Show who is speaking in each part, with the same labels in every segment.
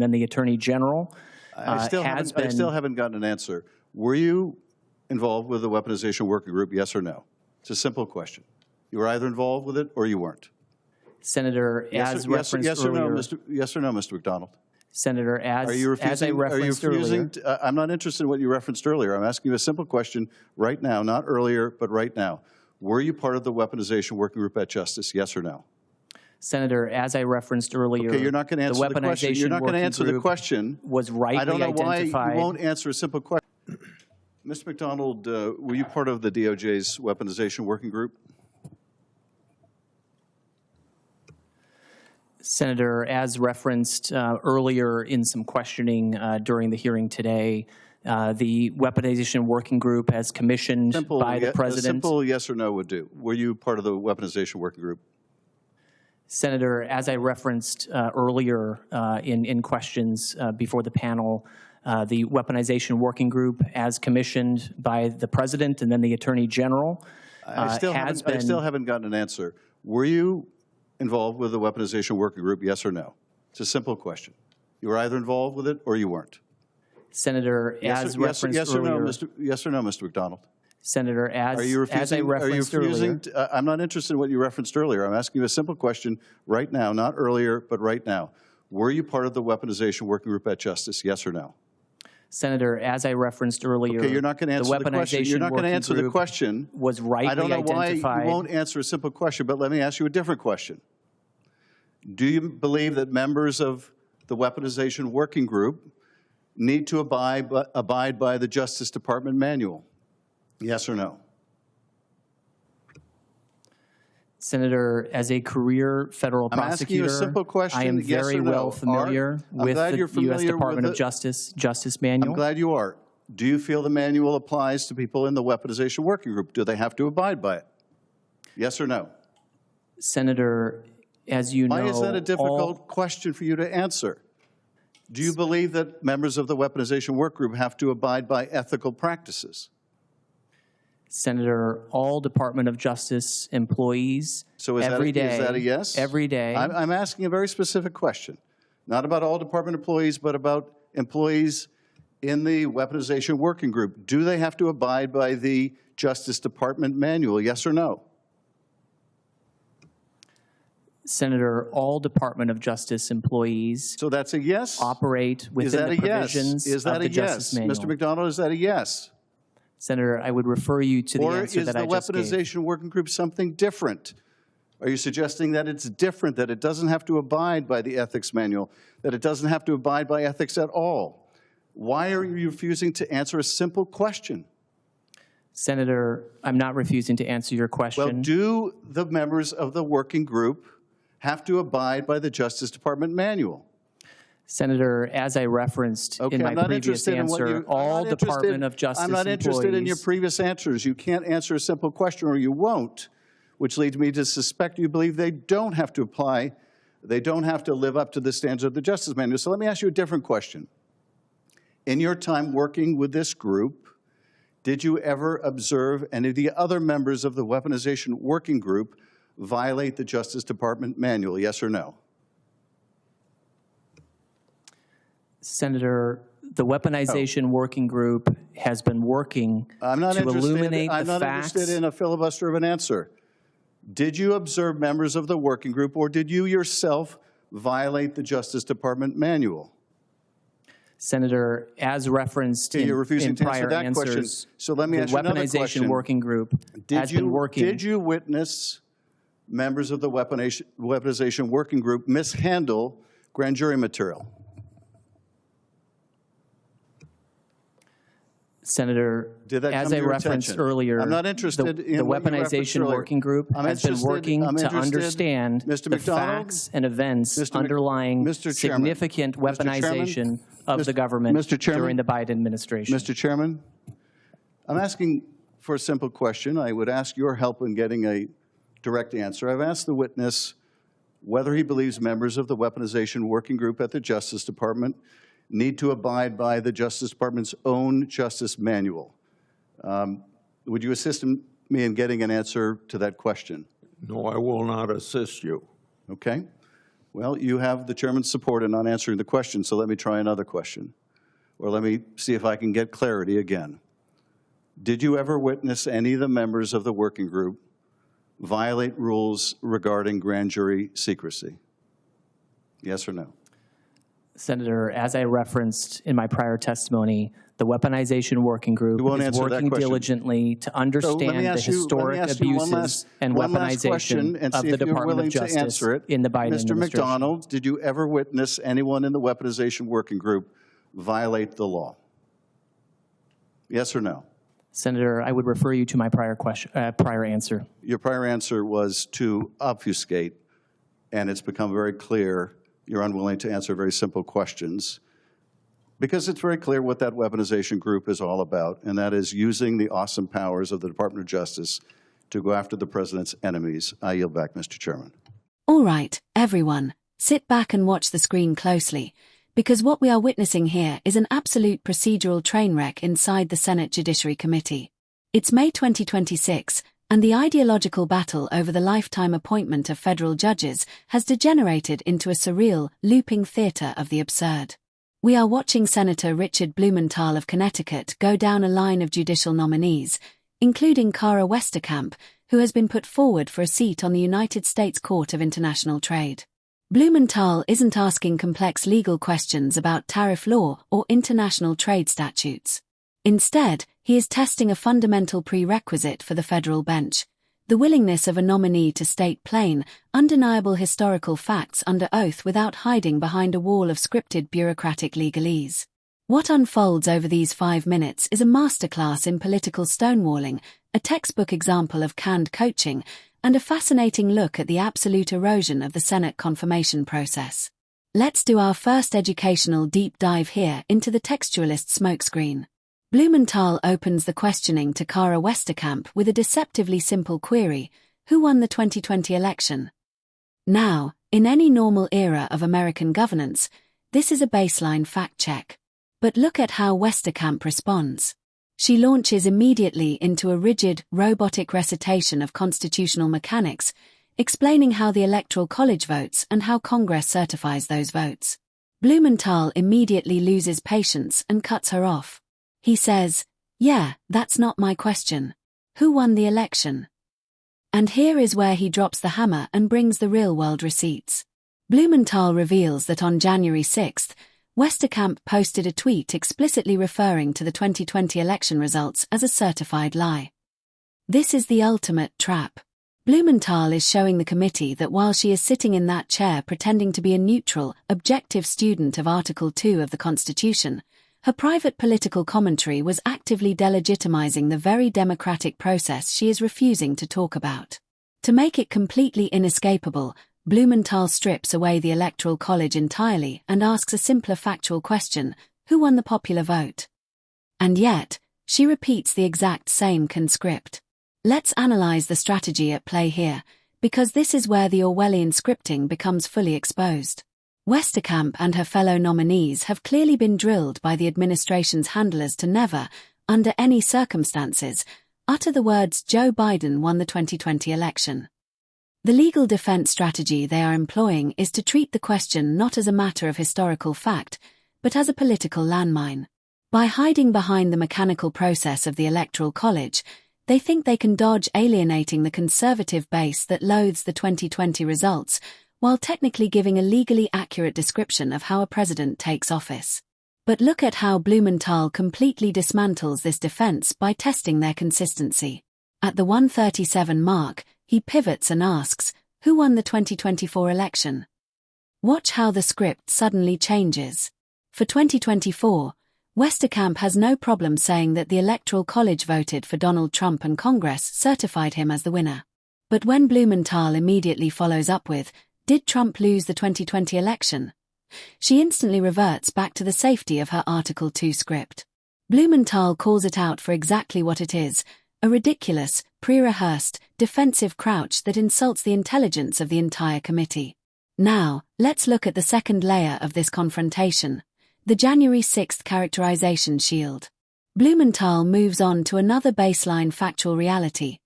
Speaker 1: Then the Attorney General
Speaker 2: I still haven't gotten an answer. Were you involved with the weaponization working group, yes or no? It's a simple question. You were either involved with it or you weren't.
Speaker 1: Senator, as referenced earlier.
Speaker 2: Yes or no, Mr. McDonald?
Speaker 1: Senator, as I referenced earlier.
Speaker 2: I'm not interested in what you referenced earlier. I'm asking you a simple question right now, not earlier, but right now. Were you part of the weaponization working group at Justice, yes or no?
Speaker 1: Senator, as I referenced earlier,
Speaker 2: okay, you're not going to answer the question. You're not going to answer the question.
Speaker 1: Was rightly identified.
Speaker 2: I don't know why you won't answer a simple question. Mr. McDonald, were you part of the DOJ's weaponization working group?
Speaker 1: Senator, as referenced earlier in some questioning during the hearing today, the weaponization working group as commissioned by the President.
Speaker 2: A simple yes or no would do. Were you part of the weaponization working group?
Speaker 1: Senator, as I referenced earlier in questions before the panel, the weaponization working group as commissioned by the President and then the Attorney General
Speaker 2: I still haven't gotten an answer. Were you involved with the weaponization working group, yes or no? It's a simple question. You were either involved with it or you weren't.
Speaker 1: Senator, as referenced earlier.
Speaker 2: Yes or no, Mr. McDonald?
Speaker 1: Senator, as I referenced earlier.
Speaker 2: I'm not interested in what you referenced earlier. I'm asking you a simple question right now, not earlier, but right now. Were you part of the weaponization working group at Justice, yes or no?
Speaker 1: Senator, as I referenced earlier,
Speaker 2: okay, you're not going to answer the question. You're not going to answer the question.
Speaker 1: Was rightly identified.
Speaker 2: I don't know why you won't answer a simple question, but let me ask you a different question. Do you believe that members of the weaponization working group need to abide by the Justice Department manual? Yes or no?
Speaker 1: Senator, as a career federal prosecutor,
Speaker 2: asking you a simple question,
Speaker 1: I am
Speaker 2: yes
Speaker 1: very
Speaker 2: or no.
Speaker 1: well familiar with the U.S. Department of Justice manual.
Speaker 2: I'm glad you are. Do you feel the manual applies to people in the weaponization working group? Do they have to abide by it? Yes or no?
Speaker 1: Senator, as you know,
Speaker 2: why is that a difficult question for you to answer? Do you believe that members of the weaponization work group have to abide by ethical practices?
Speaker 1: Senator, all Department of Justice employees every day.
Speaker 2: Is that a yes?
Speaker 1: Every day.
Speaker 2: I'm asking a very specific question, not about all department employees, but about employees in the weaponization working group. Do they have to abide by the Justice Department manual, yes or no?
Speaker 1: Senator, all Department of Justice employees.
Speaker 2: So that's a yes?
Speaker 1: Operate within the provisions of the Justice Manual.
Speaker 2: Mr. McDonald, is that a yes?
Speaker 1: Senator, I would refer you to the answer that I just gave.
Speaker 2: Or is the weaponization working group something different? Are you suggesting that it's different, that it doesn't have to abide by the ethics manual, that it doesn't have to abide by ethics at all? Why are you refusing to answer a simple question?
Speaker 1: Senator, I'm not refusing to answer your question.
Speaker 2: Well, do the members of the working group have to abide by the Justice Department manual?
Speaker 1: Senator, as I referenced in my previous answer, all Department of Justice employees.
Speaker 2: I'm not interested in your previous answers. You can't answer a simple question, or you won't, which leads me to suspect you believe they don't have to apply, they don't have to live up to the standards of the Justice Manual. So let me ask you a different question. In your time working with this group, did you ever observe any of the other members of the weaponization working group violate the Justice Department manual, yes or no?
Speaker 1: Senator, the weaponization working group has been working to illuminate the facts.
Speaker 2: I'm not interested in a filibuster of an answer. Did you observe members of the working group, or did you yourself violate the Justice Department manual?
Speaker 1: Senator, as referenced in prior answers,
Speaker 2: so let me ask you another question.
Speaker 1: The weaponization working group has been working.
Speaker 2: Did you witness members of the weaponization working group mishandle grand jury material?
Speaker 1: Senator, as I referenced earlier,
Speaker 2: I'm not interested in
Speaker 1: the weaponization working group has been working to understand the facts and events underlying significant weaponization of the government during the Biden administration.
Speaker 2: Mr. Chairman, I'm asking for a simple question. I would ask your help in getting a direct answer. I've asked the witness whether he believes members of the weaponization working group at the Justice Department need to abide by the Justice Department's own justice manual. Would you assist me in getting an answer to that question?
Speaker 3: No, I will not assist you.
Speaker 2: Okay. Well, you have the chairman's support in not answering the question, so let me try another question. Or let me see if I can get clarity again. Did you ever witness any of the members of the working group violate rules regarding grand jury secrecy? Yes or no?
Speaker 1: Senator, as I referenced in my prior testimony, the weaponization working group is working diligently to understand the historic abuses and weaponization of the Department of Justice in the Biden administration.
Speaker 2: Mr. McDonald, did you ever witness anyone in the weaponization working group violate the law? Yes or no?
Speaker 1: Senator, I would refer you to my prior answer.
Speaker 2: Your prior answer was to obfuscate, and it's become very clear you're unwilling to answer very simple questions, because it's very clear what that weaponization group is all about, and that is using the awesome powers of the Department of Justice to go after the president's enemies. I yield back, Mr. Chairman.
Speaker 3: All right, everyone, sit back and watch the screen closely, because what we are witnessing here is an absolute procedural train wreck inside the Senate Judiciary Committee. It's May 2026, and the ideological battle over the lifetime appointment of federal judges has degenerated into a surreal, looping theater of the absurd. We are watching Senator Richard Blumenthal of Connecticut go down a line of judicial nominees, including Kara Westercamp, who has been put forward for a seat on the United States Court of International Trade. Blumenthal isn't asking complex legal questions about tariff law or international trade statutes. Instead, he is testing a fundamental prerequisite for the federal bench: the willingness of a nominee to state plain, undeniable historical facts under oath without hiding behind a wall of scripted bureaucratic legalese. What unfolds over these 5 minutes is a masterclass in political stonewalling, a textbook example of canned coaching, and a fascinating look at the absolute erosion of the Senate confirmation process. Let's do our first educational deep dive here into the Textualist Smoke Screen. Blumenthal opens the questioning to Kara Westercamp with a deceptively simple query: who won the 2020 election? Now, in any normal era of American governance, this is a baseline fact check. But look at how Westercamp responds. She launches immediately into a rigid, robotic recitation of constitutional mechanics, explaining how the Electoral College votes and how Congress certifies those votes. Blumenthal immediately loses patience and cuts her off. He says, "Yeah, that's not my question. Who won the election?" And here is where he drops the hammer and brings the real-world receipts. Blumenthal reveals that on January 6th, Westercamp posted a tweet explicitly referring to the 2020 election results as a certified lie. This is the ultimate trap. Blumenthal is showing the committee that while she is sitting in that chair pretending to be a neutral, objective student of Article 2 of the Constitution, her private political commentary was actively delegitimizing the very democratic process she is refusing to talk about. To make it completely inescapable, Blumenthal strips away the Electoral College entirely and asks a simpler factual question: who won the popular vote? And yet, she repeats the exact same conscript. Let's analyze the strategy at play here, because this is where the Orwellian scripting becomes fully exposed. Westercamp and her fellow nominees have clearly been drilled by the administration's handlers to never, under any circumstances, utter the words "Joe Biden won the 2020 election." The legal defense strategy they are employing is to treat the question not as a matter of historical fact, but as a political landmine. By hiding behind the mechanical process of the Electoral College, they think they can dodge alienating the conservative base that loathes the 2020 results, while technically giving a legally accurate description of how a president takes office. But look at how Blumenthal completely dismantles this defense by testing their consistency. At the 137 mark, he pivots and asks, who won the 2024 election? Watch how the script suddenly changes. For 2024, Westercamp has no problem saying that the Electoral College voted for Donald Trump and Congress certified him as the winner. But when Blumenthal immediately follows up with, "Did Trump lose the 2020 election?" she instantly reverts back to the safety of her Article 2 script. Blumenthal calls it out for exactly what it is: a ridiculous, pre-rehearsed, defensive crouch that insults the intelligence of the entire committee. Now, let's look at the second layer of this confrontation: the January 6th characterization shield. Blumenthal moves on to another baseline factual reality,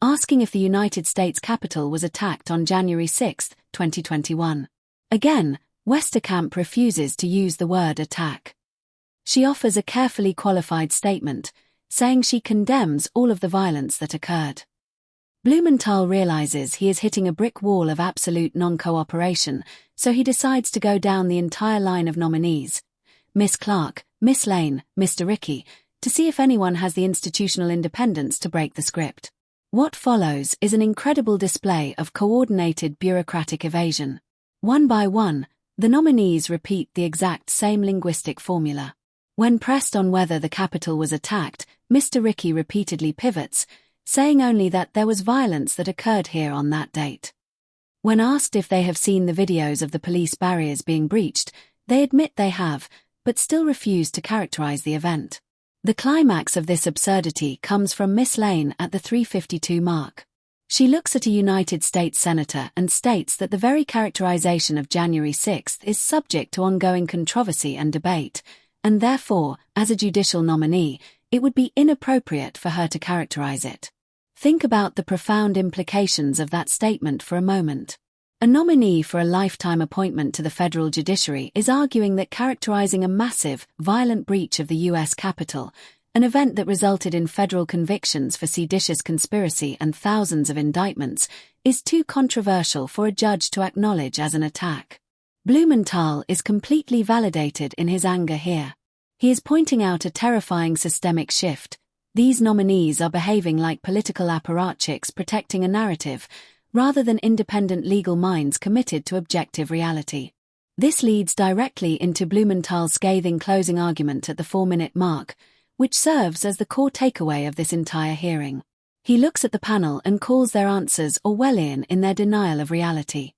Speaker 3: asking if the United States Capitol was attacked on January 6, 2021. Again, Westercamp refuses to use the word attack. She offers a carefully qualified statement, saying she condemns all of the violence that occurred. Blumenthal realizes he is hitting a brick wall of absolute non-cooperation, so he decides to go down the entire line of nominees, Miss Clark, Miss Lane, Mr. Rickey, to see if anyone has the institutional independence to break the script. What follows is an incredible display of coordinated bureaucratic evasion. One by one, the nominees repeat the exact same linguistic formula. When pressed on whether the Capitol was attacked, Mr. Rickey repeatedly pivots, saying only that there was violence that occurred here on that date. When asked if they have seen the videos of the police barriers being breached, they admit they have, but still refuse to characterize the event. The climax of this absurdity comes from Miss Lane at the 3:52 mark. She looks at a United States senator and states that the very characterization of January 6 is subject to ongoing controversy and debate, and therefore, as a judicial nominee, it would be inappropriate for her to characterize it. Think about the profound implications of that statement for a moment. A nominee for a lifetime appointment to the federal judiciary is arguing that characterizing a massive, violent breach of the U.S. Capitol, an event that resulted in federal convictions for seditious conspiracy and thousands of indictments, is too controversial for a judge to acknowledge as an attack. Blumenthal is completely validated in his anger here. He is pointing out a terrifying systemic shift. These nominees are behaving like political apparatchiks protecting a narrative, rather than independent legal minds committed to objective reality. This leads directly into Blumenthal's scathing closing argument at the 4-minute mark, which serves as the core takeaway of this entire hearing. He looks at the panel and calls their answers Orwellian in their denial of reality.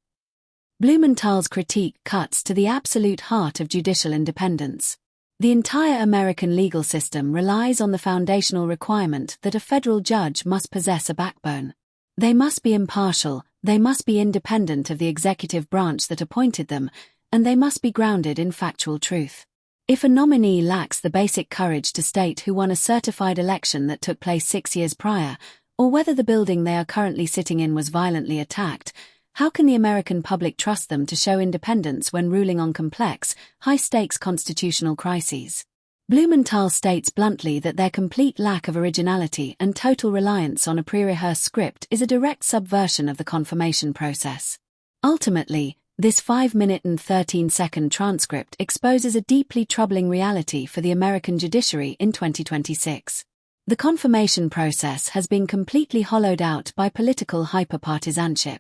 Speaker 3: Blumenthal's critique cuts to the absolute heart of judicial independence. The entire American legal system relies on the foundational requirement that a federal judge must possess a backbone. They must be impartial, they must be independent of the executive branch that appointed them, and they must be grounded in factual truth. If a nominee lacks the basic courage to state who won a certified election that took place 6 years prior, or whether the building they are currently sitting in was violently attacked, how can the American public trust them to show independence when ruling on complex, high-stakes constitutional crises? Blumenthal states bluntly that their complete lack of originality and total reliance on a pre-rehearsed script is a direct subversion of the confirmation process. Ultimately, this 5-minute and 13-second transcript exposes a deeply troubling reality for the American judiciary in 2026. The confirmation process has been completely hollowed out by political hyperpartisanship.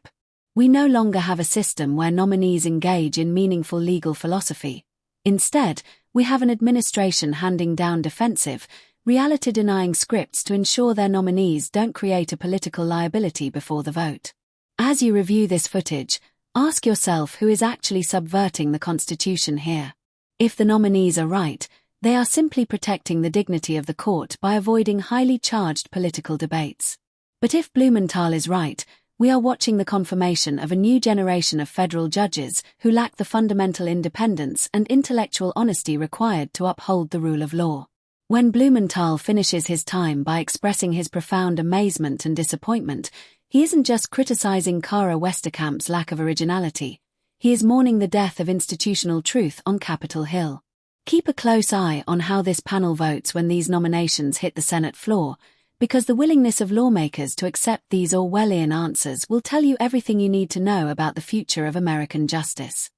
Speaker 3: We no longer have a system where nominees engage in meaningful legal philosophy. Instead, we have an administration handing down defensive, reality-denying scripts to ensure their nominees don't create a political liability before the vote. As you review this footage, ask yourself who is actually subverting the Constitution here. If the nominees are right, they are simply protecting the dignity of the court by avoiding highly charged political debates. But if Blumenthal is right, we are watching the confirmation of a new generation of federal judges who lack the fundamental independence and intellectual honesty required to uphold the rule of law. When Blumenthal finishes his time by expressing his profound amazement and disappointment, he isn't just criticizing Kara Westercamp's lack of originality, he is mourning the death of institutional truth on Capitol Hill. Keep a close eye on how this panel votes when these nominations hit the Senate floor, because the willingness of lawmakers to accept these Orwellian answers will tell you everything you need to know about the future of American justice.